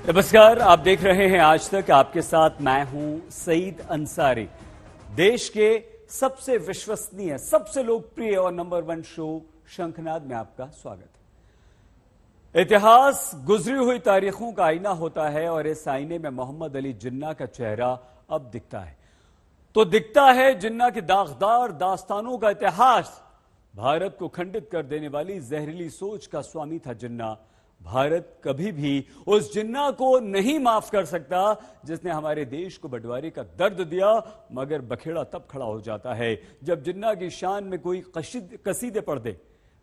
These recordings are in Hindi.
नमस्कार, आप देख रहे हैं आज तक। आपके साथ मैं हूं सईद अंसारी। देश के सबसे विश्वसनीय, सबसे लोकप्रिय और नंबर 1 शो शंखनाद में आपका स्वागत है। इतिहास गुजरी हुई तारीखों का आईना होता है और इस आईने में मोहम्मद अली जिन्ना का चेहरा अब दिखता है। तो दिखता है जिन्ना की दागदार दास्तानों का इतिहास। भारत को खंडित कर देने वाली जहरीली सोच का स्वामी था जिन्ना। भारत कभी भी उस जिन्ना को नहीं माफ कर सकता जिसने हमारे देश को बंटवारे का दर्द दिया, मगर बखेड़ा तब खड़ा हो जाता है जब जिन्ना की शान में कोई कसीदे पढ़ दे।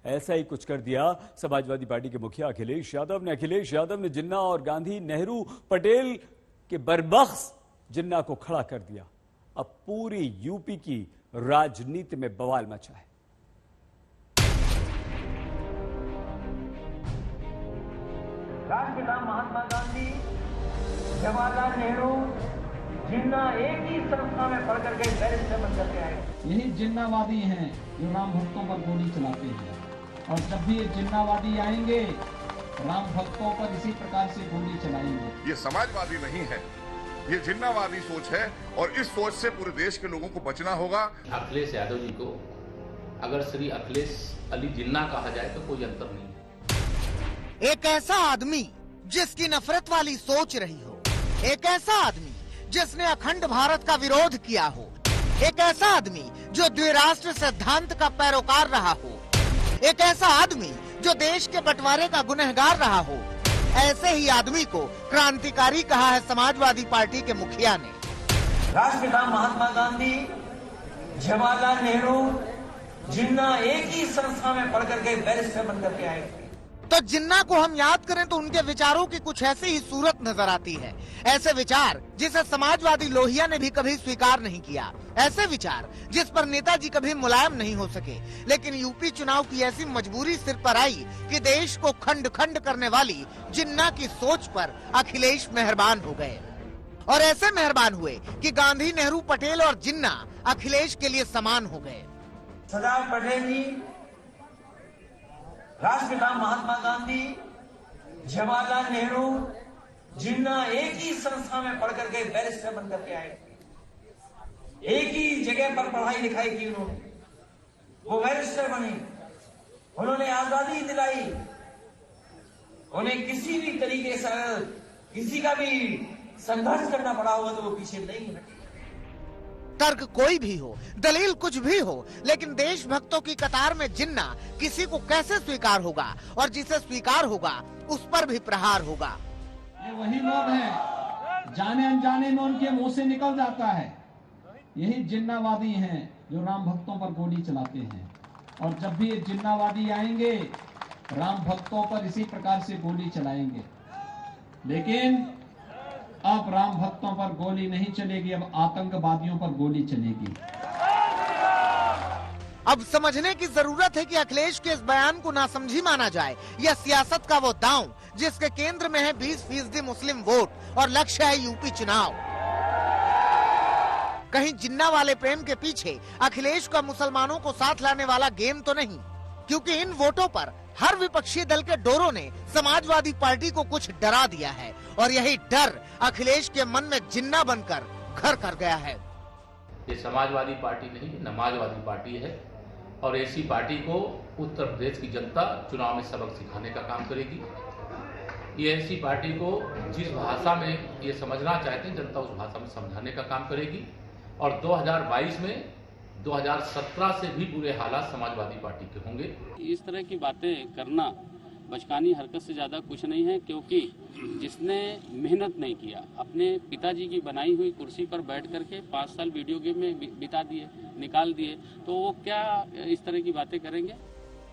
ऐसा ही कुछ कर दिया समाजवादी पार्टी के मुखिया अखिलेश यादव ने जिन्ना और गांधी, नेहरू, पटेल के बरबख्स जिन्ना को खड़ा कर दिया। अब पूरी यूपी की राजनीति में बवाल मचा है। राष्ट्रपिता महात्मा गांधी, जवाहरलाल नेहरू, जिन्ना एक ही संस्था में पढ़ करके बैरिस्टर बन करके आए। यही जिन्नावादी हैं जो राम भक्तों पर गोली चलाते हैं, और जब भी ये जिन्नावादी आएंगे राम भक्तों पर इसी प्रकार से गोली चलाएंगे। ये समाजवादी नहीं है, ये जिन्नावादी सोच है, और इस सोच से पूरे देश के लोगों को बचना होगा। अखिलेश यादव जी को अगर श्री अखिलेश अली जिन्ना कहा जाए तो कोई अंतर नहीं है। एक ऐसा आदमी जिसकी नफरत वाली सोच रही हो, एक ऐसा आदमी जिसने अखंड भारत का विरोध किया हो, एक ऐसा आदमी जो द्विराष्ट्र सिद्धांत का पैरोकार रहा हो, एक ऐसा आदमी जो देश के बंटवारे का गुनहगार रहा हो, ऐसे ही आदमी को क्रांतिकारी कहा है समाजवादी पार्टी के मुखिया ने। राष्ट्रपिता महात्मा गांधी, जवाहरलाल नेहरू, जिन्ना एक ही संस्था में पढ़ करके बैरिस्टर बन करके आए। तो जिन्ना को हम याद करें तो उनके विचारों की कुछ ऐसी ही सूरत नजर आती है। ऐसे विचार जिसे समाजवादी लोहिया ने भी कभी स्वीकार नहीं किया, ऐसे विचार जिस पर नेताजी कभी मुलायम नहीं हो सके। लेकिन यूपी चुनाव की ऐसी मजबूरी सिर पर आई कि देश को खंड खंड करने वाली जिन्ना की सोच पर अखिलेश मेहरबान हो गए, और ऐसे मेहरबान हुए कि गांधी, नेहरू, पटेल और जिन्ना अखिलेश के लिए समान हो गए। सरदार पटेल जी, राष्ट्रपिता महात्मा गांधी, जवाहरलाल नेहरू, जिन्ना एक ही संस्था में पढ़ करके बैरिस्टर बन करके आए। एक ही जगह पर पढ़ाई लिखाई की उन्होंने, वो बैरिस्टर बने, उन्होंने आजादी दिलाई। उन्हें किसी भी तरीके से किसी का भी संघर्ष करना पड़ा होगा तो वो पीछे नहीं हटे। तर्क कोई भी हो, दलील कुछ भी हो, लेकिन देशभक्तों की कतार में जिन्ना किसी को कैसे स्वीकार होगा, और जिसे स्वीकार होगा उस पर भी प्रहार होगा। ये वही लोग हैं, जाने अनजाने में उनके मुंह से निकल जाता है। यही जिन्नावादी हैं जो राम भक्तों पर गोली चलाते हैं, और जब भी ये जिन्नावादी आएंगे राम भक्तों पर इसी प्रकार से गोली चलाएंगे। लेकिन अब राम भक्तों पर गोली नहीं चलेगी, अब आतंकवादियों पर गोली चलेगी। अब समझने की जरूरत है कि अखिलेश के इस बयान को नासमझी माना जाए या सियासत का वो दांव जिसके केंद्र में है 20% मुस्लिम वोट और लक्ष्य है यूपी चुनाव। कहीं जिन्ना वाले प्रेम के पीछे अखिलेश का मुसलमानों को साथ लाने वाला गेम तो नहीं, क्योंकि इन वोटों पर हर विपक्षी दल के डोरों ने समाजवादी पार्टी को कुछ डरा दिया है, और यही डर अखिलेश के मन में जिन्ना बनकर घर कर गया है। ये समाजवादी पार्टी नहीं, नमाजवादी पार्टी है, और ऐसी पार्टी को उत्तर प्रदेश की जनता चुनाव में सबक सिखाने का काम करेगी। ये ऐसी पार्टी को जिस भाषा में ये समझना चाहते हैं जनता उस भाषा में समझाने का काम करेगी, और 2022 में 2017 से भी बुरे हालात समाजवादी पार्टी के होंगे। इस तरह की बातें करना बचकानी हरकत से ज़्यादा कुछ नहीं है, क्योंकि जिसने मेहनत नहीं किया, अपने पिताजी की बनाई हुई कुर्सी पर बैठ करके 5 साल वीडियो गेम में बिता दिए, निकाल दिए, तो वो क्या इस तरह की बातें करेंगे?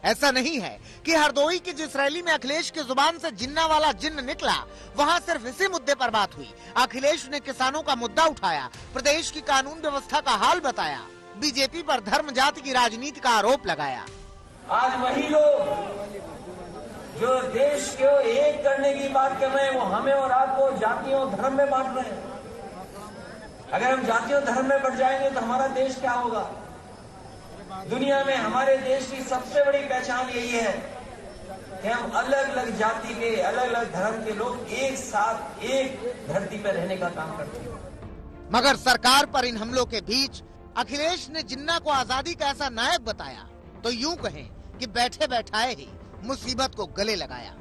ऐसा नहीं है कि हरदोई की जिस रैली में अखिलेश की जुबान से जिन्ना वाला जिन्न निकला, वहाँ सिर्फ इसी मुद्दे पर बात हुई। अखिलेश ने किसानों का मुद्दा उठाया, प्रदेश की कानून व्यवस्था का हाल बताया, बीजेपी पर धर्म जाति की राजनीति का आरोप लगाया। आज वही लोग जो देश को एक करने की बात कर रहे हैं, वो हमें और आपको जातियों धर्म में बांट रहे हैं। अगर हम जातियों धर्म में बढ़ जाएंगे तो हमारा देश क्या होगा? दुनिया में हमारे देश की सबसे बड़ी पहचान यही है कि हम अलग अलग जाति के, अलग अलग धर्म के लोग एक साथ एक धरती पर रहने का काम करते हैं। मगर सरकार पर इन हमलों के बीच अखिलेश ने जिन्ना को आजादी का ऐसा नायक बताया तो यूं कहें कि बैठे बैठाए ही मुसीबत को गले लगाया।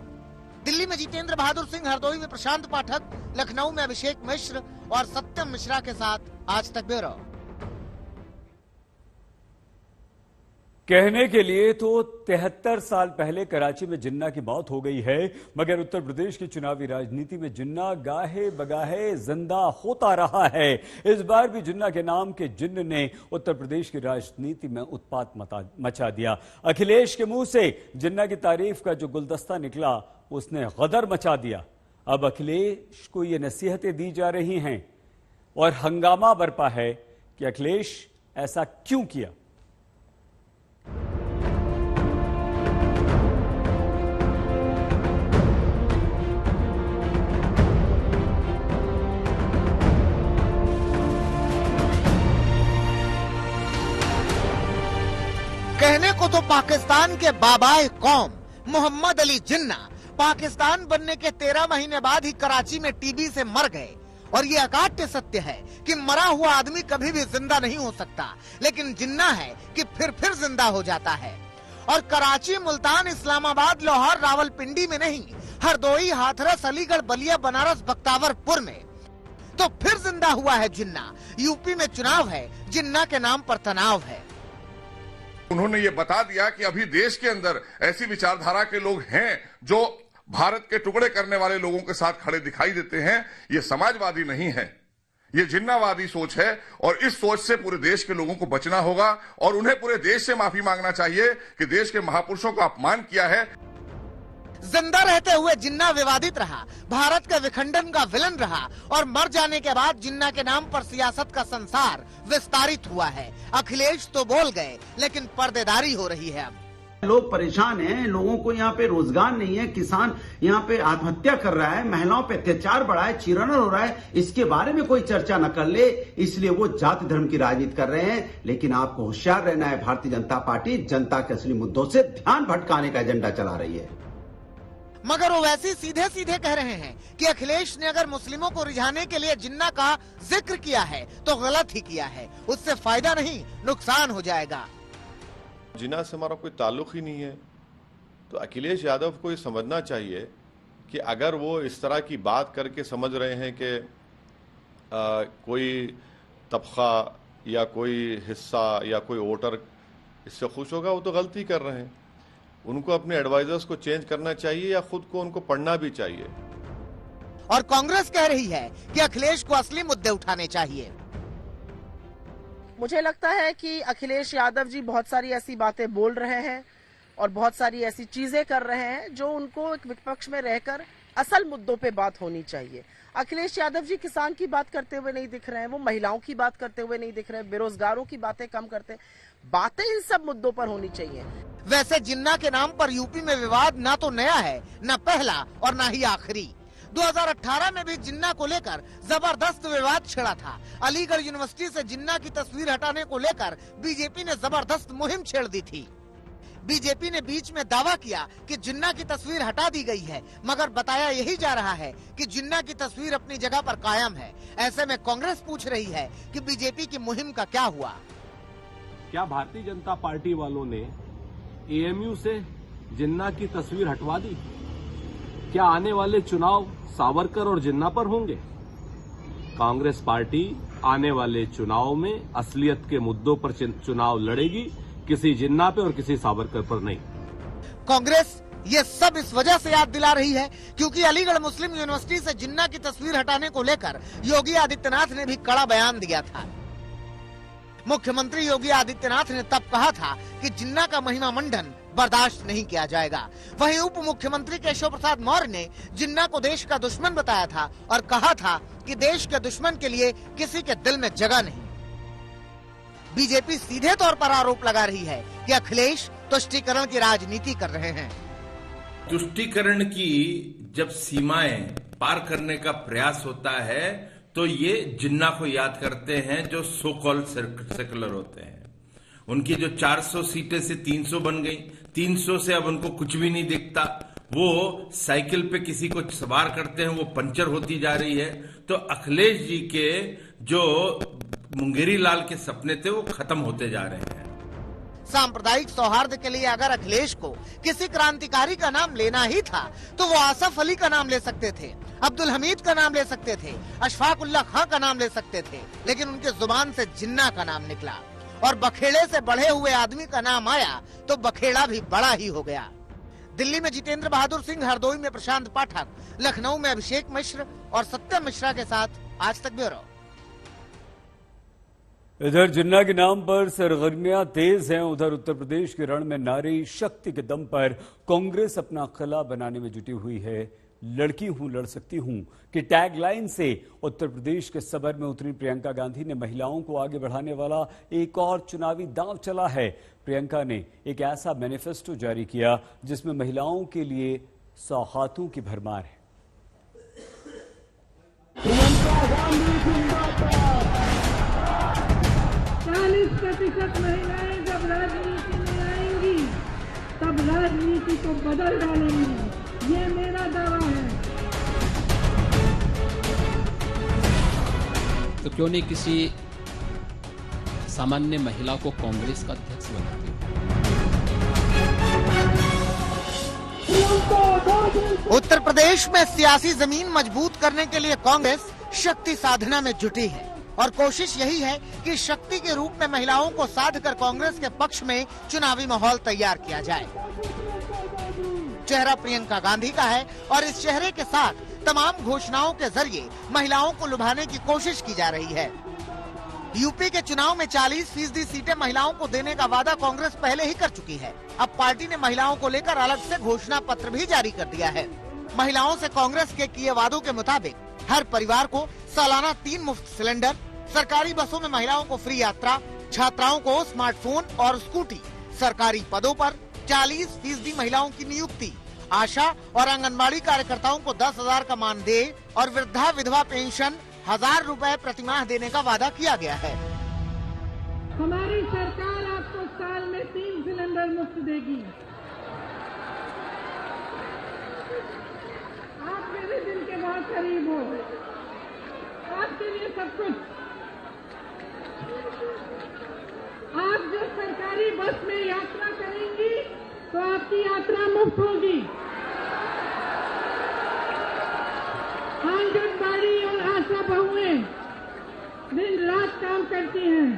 दिल्ली में जितेंद्र बहादुर सिंह, हरदोई में प्रशांत पाठक, लखनऊ में अभिषेक मिश्र और सत्यम मिश्रा के साथ आज तक ब्यूरो। कहने के लिए तो 73 साल पहले कराची में जिन्ना की मौत हो गई है, मगर उत्तर प्रदेश की चुनावी राजनीति में जिन्ना गाहे बगाहे जिंदा होता रहा है। इस बार भी जिन्ना के नाम के जिन्न ने उत्तर प्रदेश की राजनीति में उत्पात मचा दिया। अखिलेश के मुंह से जिन्ना की तारीफ का जो गुलदस्ता निकला उसने गदर मचा दिया। अब अखिलेश को ये नसीहतें दी जा रही हैं और हंगामा बरपा है कि अखिलेश ऐसा क्यों किया। कहने को तो पाकिस्तान के बाबाए कौम मोहम्मद अली जिन्ना पाकिस्तान बनने के 13 महीने बाद ही कराची में टीबी से मर गए और ये अकाट्य सत्य है कि मरा हुआ आदमी कभी भी जिंदा नहीं हो सकता, लेकिन जिन्ना है कि फिर जिंदा हो जाता है। और कराची, मुल्तान, इस्लामाबाद, लाहौर, रावलपिंडी में नहीं, हरदोई, हाथरस, अलीगढ़, बलिया, बनारस, बख्तावरपुर में तो फिर जिंदा हुआ है जिन्ना। यूपी में चुनाव है, जिन्ना के नाम पर तनाव है। उन्होंने ये बता दिया कि अभी देश के अंदर ऐसी विचारधारा के लोग हैं जो भारत के टुकड़े करने वाले लोगों के साथ खड़े दिखाई देते हैं। ये समाजवादी नहीं है, ये जिन्नावादी सोच है और इस सोच से पूरे देश के लोगों को बचना होगा और उन्हें पूरे देश से माफी मांगना चाहिए कि देश के महापुरुषों का अपमान किया है। जिंदा रहते हुए जिन्ना विवादित रहा, भारत के विखंडन का विलन रहा और मर जाने के बाद जिन्ना के नाम पर सियासत का संसार विस्तारित हुआ है। अखिलेश तो बोल गए लेकिन पर्देदारी हो रही है। अब लोग परेशान हैं, लोगों को यहाँ पे रोजगार नहीं है, किसान यहाँ पे आत्महत्या कर रहा है, महिलाओं पे अत्याचार बढ़ा है, चिरहरण हो रहा है, इसके बारे में कोई चर्चा न कर ले, इसलिए वो जाति धर्म की राजनीति कर रहे हैं। लेकिन आपको होशियार रहना है, भारतीय जनता पार्टी जनता के असली मुद्दों से ध्यान भटकाने का एजेंडा चला रही है। मगर वो वैसे सीधे सीधे कह रहे हैं कि अखिलेश ने अगर मुस्लिमों को रिझाने के लिए जिन्ना का जिक्र किया है तो गलत ही किया है, उससे फायदा नहीं नुकसान हो जाएगा। जिन्ना से हमारा कोई ताल्लुक ही नहीं है। तो अखिलेश यादव को ये समझना चाहिए कि अगर वो इस तरह की बात करके समझ रहे हैं कि कोई तबका या कोई हिस्सा या कोई वोटर इससे खुश होगा, वो तो गलती कर रहे हैं। उनको अपने एडवाइजर्स को चेंज करना चाहिए या खुद को उनको पढ़ना भी चाहिए। और कांग्रेस कह रही है कि अखिलेश को असली मुद्दे उठाने चाहिए। मुझे लगता है कि अखिलेश यादव जी बहुत सारी ऐसी बातें बोल रहे हैं और बहुत सारी ऐसी चीजें कर रहे हैं जो उनको एक विपक्ष में रहकर असल मुद्दों पे बात होनी चाहिए। अखिलेश यादव जी किसान की बात करते हुए नहीं दिख रहे हैं, वो महिलाओं की बात करते हुए नहीं दिख रहे हैं, बेरोजगारों की बातें कम करते। बातें इन सब मुद्दों पर होनी चाहिए। वैसे जिन्ना के नाम पर यूपी में विवाद ना तो नया है, ना पहला और ना ही आखिरी। 2018 में भी जिन्ना को लेकर जबरदस्त विवाद छिड़ा था। अलीगढ़ यूनिवर्सिटी से जिन्ना की तस्वीर हटाने को लेकर बीजेपी ने जबरदस्त मुहिम छेड़ दी थी। बीजेपी ने बीच में दावा किया कि जिन्ना की तस्वीर हटा दी गई है, मगर बताया यही जा रहा है कि जिन्ना की तस्वीर अपनी जगह पर कायम है। ऐसे में कांग्रेस पूछ रही है कि बीजेपी की मुहिम का क्या हुआ। क्या भारतीय जनता पार्टी वालों ने एएमयू से जिन्ना की तस्वीर हटवा दी? क्या आने वाले चुनाव सावरकर और जिन्ना पर होंगे? कांग्रेस पार्टी आने वाले चुनाव में असलियत के मुद्दों पर चुनाव लड़ेगी, किसी जिन्ना पे और किसी सावरकर पर नहीं। कांग्रेस ये सब इस वजह से याद दिला रही है क्योंकि अलीगढ़ मुस्लिम यूनिवर्सिटी से जिन्ना की तस्वीर हटाने को लेकर योगी आदित्यनाथ ने भी कड़ा बयान दिया था। मुख्यमंत्री योगी आदित्यनाथ ने तब कहा था कि जिन्ना का महिमा मंडन बर्दाश्त नहीं किया जाएगा। वहीं उप मुख्यमंत्री केशव प्रसाद मौर्य ने जिन्ना को देश का दुश्मन बताया था और कहा था कि देश के दुश्मन के लिए किसी के दिल में जगह नहीं। बीजेपी सीधे तौर पर आरोप लगा रही है कि अखिलेश तुष्टीकरण की राजनीति कर रहे हैं। तुष्टीकरण की जब सीमाएं पार करने का प्रयास होता है तो ये जिन्ना को याद करते हैं जो सो कॉल्ड सेकुलर होते हैं। उनकी जो 400 सीटें से 300 बन गई, 300 से अब उनको कुछ भी नहीं दिखता वो साइकिल पे किसी को सवार करते हैं, वो पंचर होती जा रही है। तो अखिलेश जी के जो मुंगेरी लाल के सपने थे वो खत्म होते जा रहे हैं। सांप्रदायिक सौहार्द के लिए अगर अखिलेश को किसी क्रांतिकारी का नाम लेना ही था तो वो आसफ अली का नाम ले सकते थे, अब्दुल हमीद का नाम ले सकते थे, अशफाक उल्लाह खां का नाम ले सकते थे, लेकिन उनके जुबान से जिन्ना का नाम निकला और बखेड़े से बढ़े हुए आदमी का नाम आया तो बखेड़ा भी बड़ा ही हो गया। दिल्ली में जितेंद्र बहादुर सिंह, हरदोई में प्रशांत पाठक, लखनऊ में अभिषेक मिश्र और सत्यम मिश्रा के साथ आज तक ब्यूरो। इधर जिन्ना के नाम पर सरगर्मियां तेज हैं, उधर उत्तर प्रदेश के रण में नारी शक्ति के दम पर कांग्रेस अपना किला बनाने में जुटी हुई है। लड़की हूं लड़ सकती हूं कि टैगलाइन से उत्तर प्रदेश के सबर में उतरी प्रियंका गांधी ने महिलाओं को आगे बढ़ाने वाला एक और चुनावी दांव चला है। प्रियंका ने एक ऐसा मैनिफेस्टो जारी किया जिसमें महिलाओं के लिए सौगातों की भरमार है। 40% महिलाएं जब राजनीति में आएंगी तब राजनीति को बदल डालेंगी, ये मेरा दावा है। तो क्यों नहीं किसी सामान्य महिला को कांग्रेस का अध्यक्ष बनाते? उत्तर प्रदेश में सियासी जमीन मजबूत करने के लिए कांग्रेस शक्ति साधना में जुटी है और कोशिश यही है कि शक्ति के रूप में महिलाओं को साध कर कांग्रेस के पक्ष में चुनावी माहौल तैयार किया जाए। चेहरा प्रियंका गांधी का है और इस चेहरे के साथ तमाम घोषणाओं के जरिए महिलाओं को लुभाने की कोशिश की जा रही है। यूपी के चुनाव में 40% सीटें महिलाओं को देने का वादा कांग्रेस पहले ही कर चुकी है। अब पार्टी ने महिलाओं को लेकर अलग से घोषणा पत्र भी जारी कर दिया है। महिलाओं से कांग्रेस के किए वादों के मुताबिक हर परिवार को सालाना 3 मुफ्त सिलेंडर, सरकारी बसों में महिलाओं को फ्री यात्रा, छात्राओं को स्मार्टफोन और स्कूटी, सरकारी पदों पर 40% महिलाओं की नियुक्ति, आशा और आंगनबाड़ी कार्यकर्ताओं को 10,000 का मानदेय और वृद्धा विधवा पेंशन 1,000 रुपए प्रतिमाह देने का वादा किया गया है। हमारी सरकार आपको साल में 3 सिलेंडर मुफ्त देगी। आप मेरे दिल के बहुत करीब हो, आपके लिए सब कुछ। आप जब सरकारी बस में यात्रा करेंगी तो आपकी यात्रा मुफ्त होगी। आंगनबाड़ी और आशा बहुएं दिन रात काम करती हैं,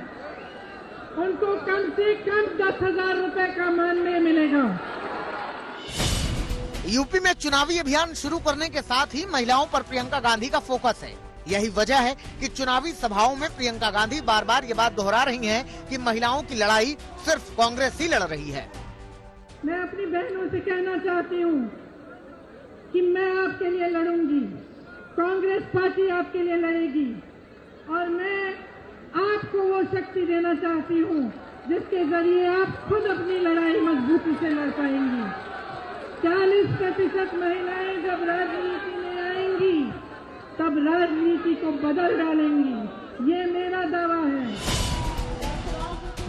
उनको कम से कम 10,000 रुपए का मानदेय मिलेगा। यूपी में चुनावी अभियान शुरू करने के साथ ही महिलाओं पर प्रियंका गांधी का फोकस है। यही वजह है कि चुनावी सभाओं में प्रियंका गांधी बार बार ये बात दोहरा रही हैं कि महिलाओं की लड़ाई सिर्फ कांग्रेस ही लड़ रही है। मैं अपनी बहनों से कहना चाहती हूँ कि मैं आपके लिए लड़ूंगी, कांग्रेस पार्टी आपके लिए लड़ेगी और मैं आपको वो शक्ति देना चाहती हूँ जिसके जरिए आप खुद अपनी लड़ाई मजबूती से लड़ पाएंगी। 40% महिलाएं जब राजनीति में आएंगी तब राजनीति को बदल डालेंगी, ये मेरा दावा है।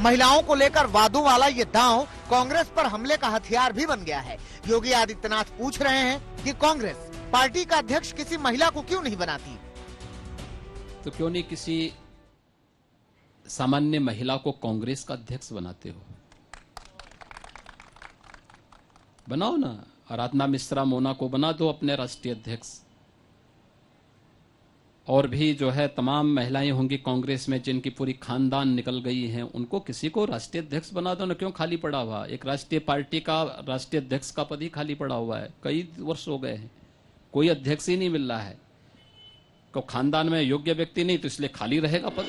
महिलाओं को लेकर वादों वाला ये दांव कांग्रेस पर हमले का हथियार भी बन गया है। योगी आदित्यनाथ पूछ रहे हैं कि कांग्रेस पार्टी का अध्यक्ष किसी महिला को क्यों नहीं बनाती? तो क्यों नहीं किसी सामान्य महिला को कांग्रेस का अध्यक्ष बनाते हो? बनाओ ना, आराधना मिश्रा मोना को बना दो अपने राष्ट्रीय अध्यक्ष। और भी जो है तमाम महिलाएं होंगी कांग्रेस में जिनकी पूरी खानदान निकल गई हैं, उनको किसी को राष्ट्रीय अध्यक्ष बना दो ना। क्यों खाली पड़ा हुआ? एक राष्ट्रीय पार्टी का राष्ट्रीय अध्यक्ष का पद ही खाली पड़ा हुआ है, कई वर्ष हो गए हैं, कोई अध्यक्ष ही नहीं मिल रहा है। तो खानदान में योग्य व्यक्ति नहीं, तो इसलिए खाली रहेगा पद।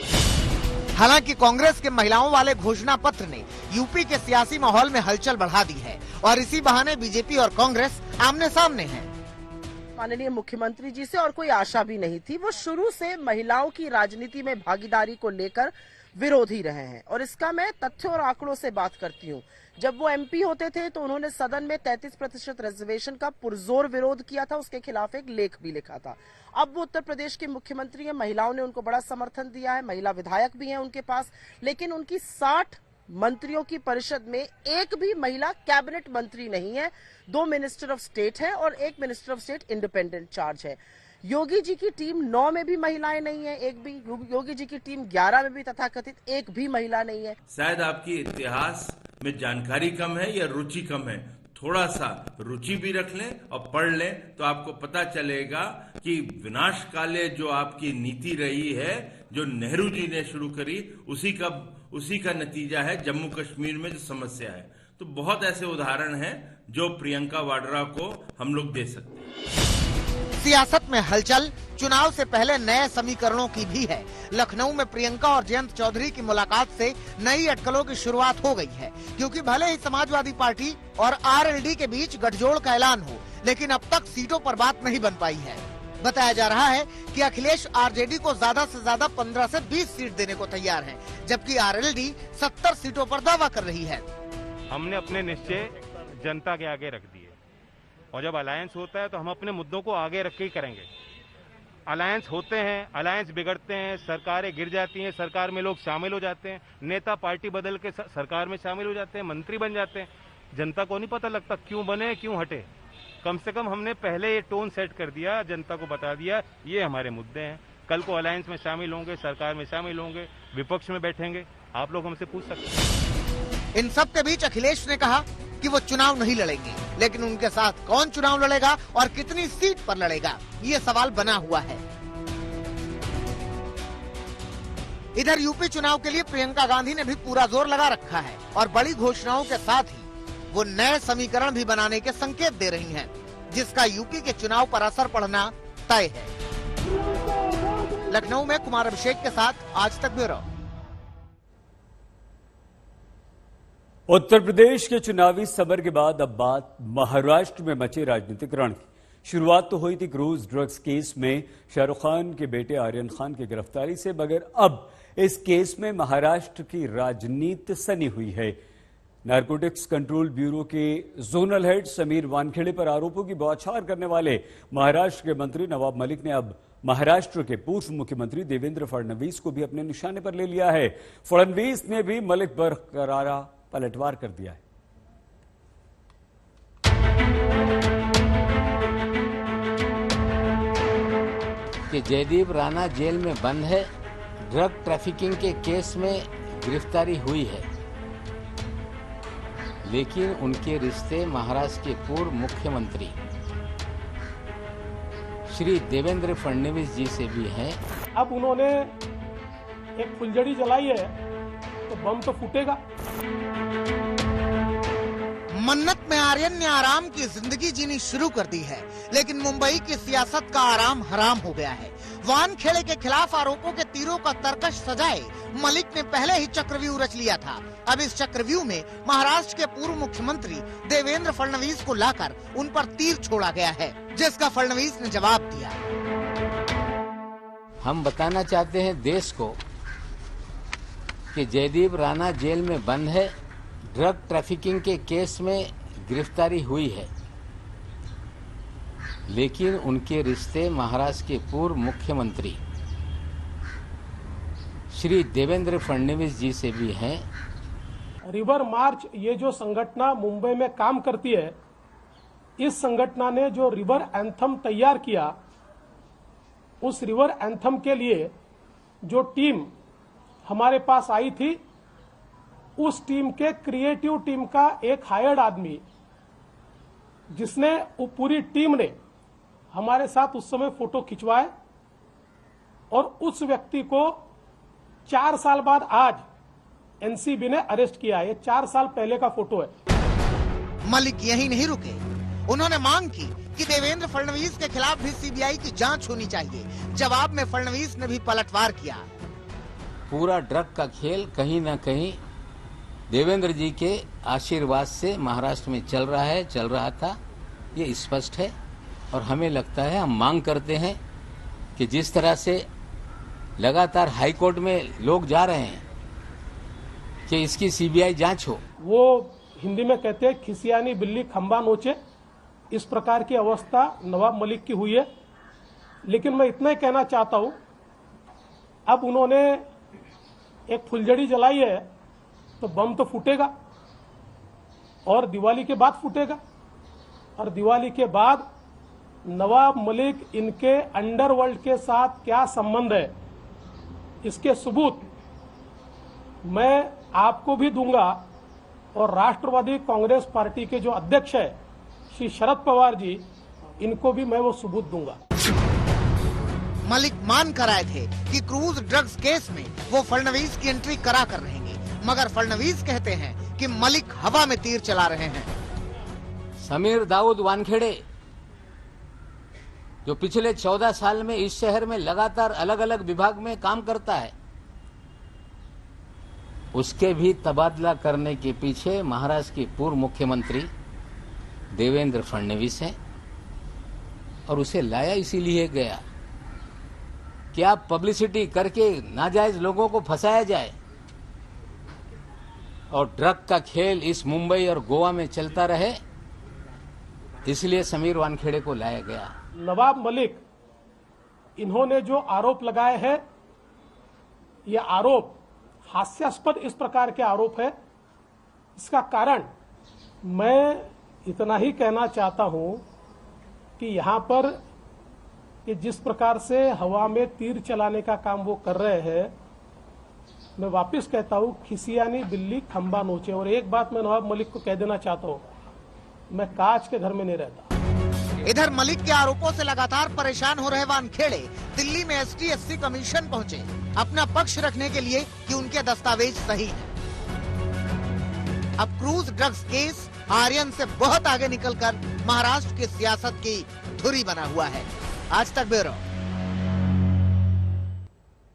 हालांकि कांग्रेस के महिलाओं वाले घोषणा पत्र ने यूपी के सियासी माहौल में हलचल बढ़ा दी है और इसी बहाने बीजेपी और कांग्रेस आमने सामने हैं। माननीय मुख्यमंत्री जी से और कोई आशा भी नहीं थी। वो शुरू से महिलाओं की राजनीति में भागीदारी को लेकर विरोधी रहे हैं और इसका मैं तथ्यों और आंकड़ों से बात करती हूँ। जब वो एमपी होते थे तो उन्होंने सदन में 33% रिजर्वेशन का पुरजोर विरोध किया था, उसके खिलाफ एक लेख भी लिखा था। अब वो उत्तर प्रदेश के मुख्यमंत्री हैं, महिलाओं ने उनको बड़ा समर्थन दिया है, महिला विधायक भी हैं उनके पास, लेकिन उनकी 60 मंत्रियों की परिषद में एक भी महिला कैबिनेट मंत्री नहीं है। 2 मिनिस्टर ऑफ स्टेट है और 1 minister of state independent charge है। योगी जी की टीम 9 में भी महिलाएं नहीं है, एक भी। योगी जी की टीम 11 में भी तथाकथित एक भी महिला नहीं है। शायद आपकी इतिहास में जानकारी कम है या रुचि कम है। थोड़ा सा रुचि भी रख लें और पढ़ लें तो आपको पता चलेगा कि विनाशकाले जो आपकी नीति रही है, जो नेहरू जी ने शुरू करी, उसी का नतीजा है जम्मू कश्मीर में जो समस्या है। तो बहुत ऐसे उदाहरण हैं जो प्रियंका वाड्रा को हम लोग दे सकते हैं। सियासत में हलचल चुनाव से पहले नए समीकरणों की भी है। लखनऊ में प्रियंका और जयंत चौधरी की मुलाकात से नई अटकलों की शुरुआत हो गई है, क्योंकि भले ही समाजवादी पार्टी और आरएलडी के बीच गठजोड़ का ऐलान हो, लेकिन अब तक सीटों पर बात नहीं बन पाई है। बताया जा रहा है कि अखिलेश आरजेडी को ज्यादा से ज्यादा 15 से 20 सीट देने को तैयार हैं, जबकि आरएलडी 70 सीटों पर दावा कर रही है। हमने अपने निश्चय जनता के आगे रख दिए और जब अलायंस होता है तो हम अपने मुद्दों को आगे रख के ही करेंगे। अलायंस होते हैं, अलायंस बिगड़ते हैं, सरकारें गिर जाती हैं, सरकार में लोग शामिल हो जाते हैं, नेता पार्टी बदल के सरकार में शामिल हो जाते हैं, मंत्री बन जाते हैं। जनता को नहीं पता लगता क्यों बने क्यों हटे। कम से कम हमने पहले ये टोन सेट कर दिया, जनता को बता दिया ये हमारे मुद्दे हैं। कल को अलायंस में शामिल होंगे, सरकार में शामिल होंगे, विपक्ष में बैठेंगे, आप लोग हमसे पूछ सकते हैं। इन सब के बीच अखिलेश ने कहा कि वो चुनाव नहीं लड़ेंगे, लेकिन उनके साथ कौन चुनाव लड़ेगा और कितनी सीट पर लड़ेगा, ये सवाल बना हुआ है। इधर यूपी चुनाव के लिए प्रियंका गांधी ने भी पूरा जोर लगा रखा है और बड़ी घोषणाओं के साथ ही वो नए समीकरण भी बनाने के संकेत दे रही हैं, जिसका यूपी के चुनाव पर असर पड़ना तय है। लखनऊ में कुमार अभिषेक के साथ आज तक ब्यूरो। उत्तर प्रदेश के चुनावी समर के बाद अब बात महाराष्ट्र में मचे राजनीतिक रण की। शुरुआत तो हुई थी क्रूज ड्रग्स केस में शाहरुख खान के बेटे आर्यन खान की गिरफ्तारी से, मगर अब इस केस में महाराष्ट्र की राजनीति सनी हुई है। नारकोटिक्स कंट्रोल ब्यूरो के जोनल हेड समीर वानखेड़े पर आरोपों की बौछार करने वाले महाराष्ट्र के मंत्री नवाब मलिक ने अब महाराष्ट्र के पूर्व मुख्यमंत्री देवेंद्र फडणवीस को भी अपने निशाने पर ले लिया है। फडणवीस ने भी मलिक पर करारा पलटवार कर दिया है। कि जयदीप राणा जेल में बंद है, ड्रग ट्रैफिकिंग के केस में गिरफ्तारी हुई है, लेकिन उनके रिश्ते महाराष्ट्र के पूर्व मुख्यमंत्री श्री देवेंद्र फडणवीस जी से भी हैं। अब उन्होंने एक फुलझड़ी जलाई है तो बम तो फूटेगा। मन्नत में आर्यन ने आराम की जिंदगी जीनी शुरू कर दी है, लेकिन मुंबई की सियासत का आराम हराम हो गया है। वानखेड़े के खिलाफ आरोपों के तीरों का तरकश सजाए मलिक ने पहले ही चक्रव्यूह रच लिया था। अब इस चक्रव्यूह में महाराष्ट्र के पूर्व मुख्यमंत्री देवेंद्र फडणवीस को लाकर उन पर तीर छोड़ा गया है, जिसका फडणवीस ने जवाब दिया। हम बताना चाहते हैं देश को कि जयदीप राणा जेल में बंद है, ड्रग ट्रैफिकिंग के केस में गिरफ्तारी हुई है, लेकिन उनके रिश्ते महाराष्ट्र के पूर्व मुख्यमंत्री श्री देवेंद्र फडणवीस जी से भी हैं। रिवर मार्च ये जो संगठन मुंबई में काम करती है, इस संगठन ने जो रिवर एंथम तैयार किया, उस रिवर एंथम के लिए जो टीम हमारे पास आई थी, उस टीम के क्रिएटिव टीम का एक हायर्ड आदमी, जिसने वो पूरी टीम ने हमारे साथ उस समय फोटो खिंचवाए और उस व्यक्ति को 4 साल बाद आज एनसीबी ने अरेस्ट किया। ये 4 साल पहले का फोटो है। मलिक यही नहीं रुके, उन्होंने मांग की कि देवेंद्र फडणवीस के खिलाफ भी सीबीआई की जांच होनी चाहिए। जवाब में फडणवीस ने भी पलटवार किया। पूरा ड्रग का खेल कहीं न कहीं देवेंद्र जी के आशीर्वाद से महाराष्ट्र में चल रहा है, चल रहा था, ये स्पष्ट है। और हमें लगता है, हम मांग करते हैं कि जिस तरह से लगातार हाई कोर्ट में लोग जा रहे हैं कि इसकी सीबीआई जांच हो। वो हिंदी में कहते हैं खिसियानी बिल्ली खंबा नोचे, इस प्रकार की अवस्था नवाब मलिक की हुई है। लेकिन मैं इतना ही कहना चाहता हूं, अब उन्होंने एक फुलझड़ी जलाई है तो बम तो फूटेगा और दिवाली के बाद फूटेगा, और दिवाली के बाद नवाब मलिक इनके अंडरवर्ल्ड के साथ क्या संबंध है, इसके सबूत मैं आपको भी दूंगा और राष्ट्रवादी कांग्रेस पार्टी के जो अध्यक्ष है श्री शरद पवार जी, इनको भी मैं वो सबूत दूंगा। मलिक मान कर आए थे कि क्रूज ड्रग्स केस में वो फडणवीस की एंट्री करा कर रहेंगे, मगर फडणवीस कहते हैं कि मलिक हवा में तीर चला रहे हैं। समीर दाऊद वानखेड़े जो पिछले 14 साल में इस शहर में लगातार अलग अलग विभाग में काम करता है, उसके भी तबादला करने के पीछे महाराष्ट्र के पूर्व मुख्यमंत्री देवेंद्र फडणवीस हैं, और उसे लाया इसीलिए गया कि आप पब्लिसिटी करके नाजायज लोगों को फंसाया जाए और ड्रग का खेल इस मुंबई और गोवा में चलता रहे, इसलिए समीर वानखेड़े को लाया गया। नवाब मलिक इन्होंने जो आरोप लगाए हैं, ये आरोप हास्यास्पद इस प्रकार के आरोप है। इसका कारण मैं इतना ही कहना चाहता हूं कि यहां पर कि जिस प्रकार से हवा में तीर चलाने का काम वो कर रहे हैं, मैं वापस कहता हूं, खिसियानी बिल्ली खंबा नोचे। और एक बात मैं नवाब मलिक को कह देना चाहता हूं, मैं कांच के घर में नहीं रहता। इधर मलिक के आरोपों से लगातार परेशान हो रहे वानखेड़े दिल्ली में ST/SC कमीशन पहुंचे अपना पक्ष रखने के लिए कि उनके दस्तावेज सही हैं। अब क्रूज ड्रग्स केस आर्यन से बहुत आगे निकलकर महाराष्ट्र की सियासत की धुरी बना हुआ है। आज तक ब्यूरो।